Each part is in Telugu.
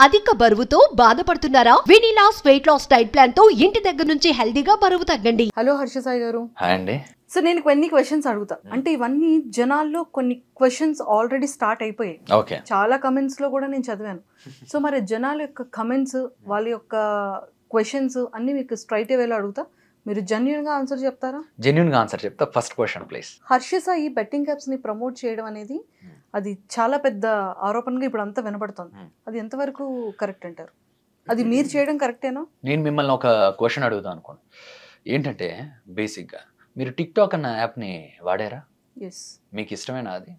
అధిక బరువుతో బాధపడుతున్నారా? వెనిలాస్ వెయిట్ లాస్ డైట్ ప్లాన్ తో ఇంటి దగ్గర నుంచి హెల్దీగా బరువు తగ్గండి. హలో హర్ష సాయి గారు. హాయ్ అండి. సో నేను కొన్ని క్వశ్చన్స్ అడుగుతా. అంటే ఇవన్నీ జనాల్లో కొన్ని క్వశ్చన్స్ ఆల్రెడీ స్టార్ట్ అయిపోయాయి. ఓకే. చాలా కమెంట్స్ లో కూడా నేను చదివాను. సో మరి జనాల యొక్క కమెంట్స్, వాళ్ళ యొక్క క్వశ్చన్స్ అన్ని మీకు స్ట్రైట్ వేలో అడుగుతా. మీరు జెన్యూన్ గా ఆన్సర్ చెప్తారా? జెన్యూన్ గా ఆన్సర్ చెప్తా. First question please. Harsha Sai betting apps ని ప్రమోట్ చేయడం అనేది అది చాలా పెద్ద ఆరోపణగా ఇప్పుడు అంతా వినపడుతుంది. అది ఎంతవరకు కరెక్ట్ అంటారు? అది మీరు చేయడం కరెక్టేనా? నేను మిమ్మల్ని ఒక క్వశ్చన్ అడుగుతాను అనుకోండి. ఏంటంటే బేసిక్గా మీరు టిక్ టాక్ అన్న యాప్ని వాడారా? ఎస్. మీకు ఇష్టమేనా అది?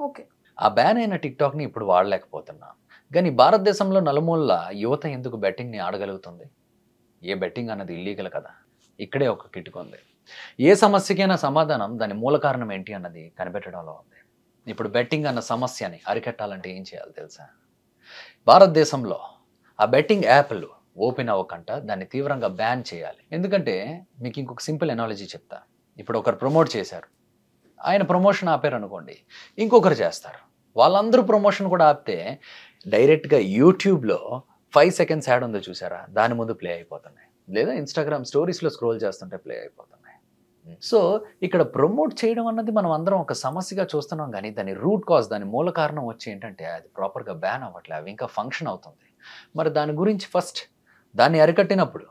ఓకే. ఆ బ్యాన్ అయిన టిక్ టాక్ని ఇప్పుడు వాడలేకపోతున్నాం. కానీ భారతదేశంలో నలుమూలల యువత ఎందుకు బెట్టింగ్ని ఆడగలుగుతుంది? ఏ బెట్టింగ్ అన్నది ఇల్లీగల్ కదా. ఇక్కడే ఒక కిటుకు ఉంది. ఏ సమస్యకైనా సమాధానం దాని మూల కారణం ఏంటి అన్నది కనిపెట్టడంలో ఉంది. ఇప్పుడు బెట్టింగ్ అన్న సమస్యని అరికట్టాలంటే ఏం చేయాలి తెలుసా? భారతదేశంలో ఆ బెట్టింగ్ యాప్లు ఓపెన్ అవ్వకంట దాన్ని తీవ్రంగా బ్యాన్ చేయాలి. ఎందుకంటే మీకు ఇంకొక సింపుల్ ఎనాలజీ చెప్తా. ఇప్పుడు ఒకరు ప్రమోట్ చేశారు, ఆయన ప్రమోషన్ ఆపారు అనుకోండి, ఇంకొకరు చేస్తారు. వాళ్ళందరూ ప్రమోషన్ కూడా ఆపితే డైరెక్ట్గా యూట్యూబ్లో 5 seconds యాడ్ ఉందో చూసారా, దాని ముందు ప్లే అయిపోతున్నాయి. లేదా ఇన్స్టాగ్రామ్ స్టోరీస్లో స్క్రోల్ చేస్తుంటే ప్లే అయిపోతున్నాయి. సో ఇక్కడ ప్రమోట్ చేయడం అన్నది మనం అందరం ఒక సమస్యగా చూస్తున్నాం, కానీ దాని రూట్ కాజ్, దాని మూల కారణం వచ్చి ఏంటంటే అది ప్రాపర్గా బ్యాన్ అవ్వట్లే, అవి ఇంకా ఫంక్షన్ అవుతుంది. మరి దాని గురించి ఫస్ట్ దాన్ని అరికట్టినప్పుడు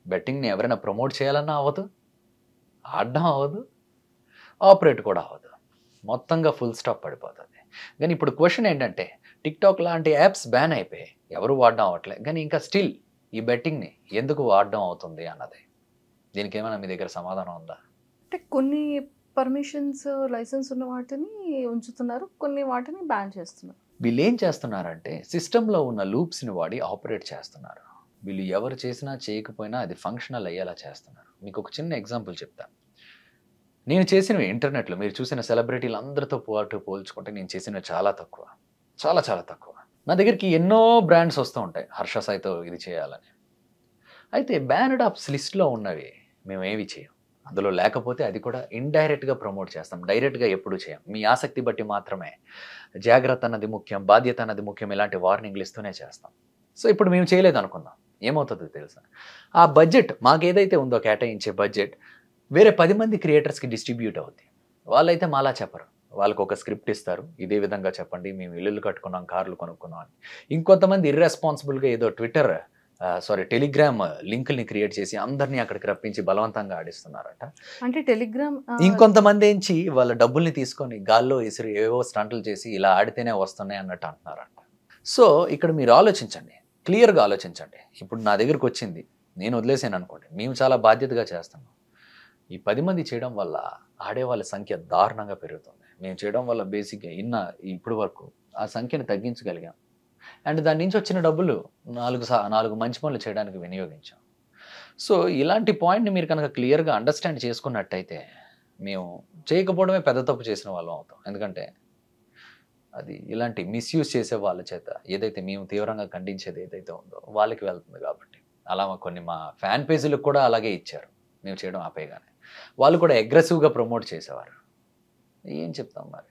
బెట్టింగ్ని ఎవరైనా ప్రమోట్ చేయాలన్నా అవ్వదు, ఆడడం అవ్వదు, ఆపరేట్ కూడా అవ్వదు, మొత్తంగా ఫుల్ స్టాప్ పడిపోతుంది. కానీ ఇప్పుడు క్వశ్చన్ ఏంటంటే టిక్ టాక్ లాంటి యాప్స్ బ్యాన్ అయిపోయి ఎవరు వాడడం అవ్వట్లే, కానీ ఇంకా స్టిల్ ఈ బెట్టింగ్ని ఎందుకు వాడడం అవుతుంది అన్నది. దీనికి ఏమైనా మీ దగ్గర సమాధానం ఉందా? అంటే కొన్ని పర్మిషన్స్, లైసెన్స్ ఉన్న వాటిని ఉంచుతున్నారు, కొన్ని వాటిని బ్యాన్ చేస్తున్నారు. వీళ్ళు ఏం చేస్తున్నారంటే సిస్టంలో ఉన్న లూప్స్ని వాడి ఆపరేట్ చేస్తున్నారు. వీళ్ళు ఎవరు చేసినా చేయకపోయినా అది ఫంక్షనల్ అయ్యేలా చేస్తున్నారు. మీకు ఒక చిన్న ఎగ్జాంపుల్ చెప్తాను. నేను చేసినవి ఇంటర్నెట్లో మీరు చూసిన సెలబ్రిటీలు అందరితో పోల్చుకుంటే నేను చేసినవి చాలా తక్కువ, చాలా చాలా తక్కువ. నా దగ్గరికి ఎన్నో బ్రాండ్స్ వస్తూ ఉంటాయి హర్ష సాయితో ఇది చేయాలని. అయితే బ్యానడ్ ఆప్స్ లిస్ట్లో ఉన్నవి మేము ఏవి చేయం. అందులో లేకపోతే అది కూడా ఇండైరెక్ట్గా ప్రమోట్ చేస్తాం, డైరెక్ట్గా ఎప్పుడు చేయం. మీ ఆసక్తి బట్టి మాత్రమే. జాగ్రత్త అన్నది ముఖ్యం, బాధ్యత అన్నది ముఖ్యం, ఇలాంటి వార్నింగ్లు ఇస్తూనే చేస్తాం. సో ఇప్పుడు మేము చేయలేదు అనుకుందాం, ఏమవుతుందో తెలుసా? ఆ బడ్జెట్ మాకు ఏదైతే ఉందో కేటాయించే బడ్జెట్ వేరే 10 మంది క్రియేటర్స్కి డిస్ట్రిబ్యూట్ అవుతుంది. వాళ్ళైతే మాలా చెప్పరు, వాళ్ళకు ఒక స్క్రిప్ట్ ఇస్తారు, ఇదే విధంగా చెప్పండి, మేము ఇల్లులు కట్టుకున్నాం, కార్లు కొనుక్కున్నాం అని. ఇంకొంతమంది ఇర్రెస్పాన్సిబుల్గా ఏదో టెలిగ్రామ్ లింకుల్ని క్రియేట్ చేసి అందరినీ అక్కడికి రప్పించి బలవంతంగా ఆడిస్తున్నారట. అంటే టెలిగ్రామ్ ఇంకొంతమంది ఏంచి వాళ్ళ డబ్బుల్ని తీసుకొని గాల్లో ఇసురు ఏవో స్టంట్లు చేసి ఇలా ఆడితేనే వస్తున్నాయి అన్నట్టు అంటున్నారంట. సో ఇక్కడ మీరు ఆలోచించండి, క్లియర్గా ఆలోచించండి. ఇప్పుడు నా దగ్గరికి వచ్చింది, నేను వదిలేసాను అనుకోండి, మేము చాలా బాధ్యతగా చేస్తున్నాం. ఈ 10 మంది చేయడం వల్ల ఆడేవాళ్ళ సంఖ్య దారుణంగా పెరుగుతుంది. మేము చేయడం వల్ల బేసిక్గా ఇప్పుడు వరకు ఆ సంఖ్యను తగ్గించగలిగాం. అండ్ దాని నుంచి వచ్చిన డబ్బులు 4 మంచి పనులు చేయడానికి వినియోగించాం. సో ఇలాంటి పాయింట్ని మీరు కనుక క్లియర్గా అండర్స్టాండ్ చేసుకున్నట్టయితే మేము చేయకపోవడమే పెద్ద తప్పు చేసిన వాళ్ళం అవుతాం. ఎందుకంటే అది ఇలాంటి మిస్యూజ్ చేసే వాళ్ళ చేత ఏదైతే మేము తీవ్రంగా ఖండించేది ఏదైతే ఉందో వాళ్ళకి వెళ్తుంది. కాబట్టి అలా మా ఫ్యాన్ పేజీలకు కూడా అలాగే ఇచ్చారు. మేము చేయడం ఆపేయగానే వాళ్ళు కూడా అగ్రెసివ్గా ప్రమోట్ చేసేవారు. ఏం చెప్తాం మరి?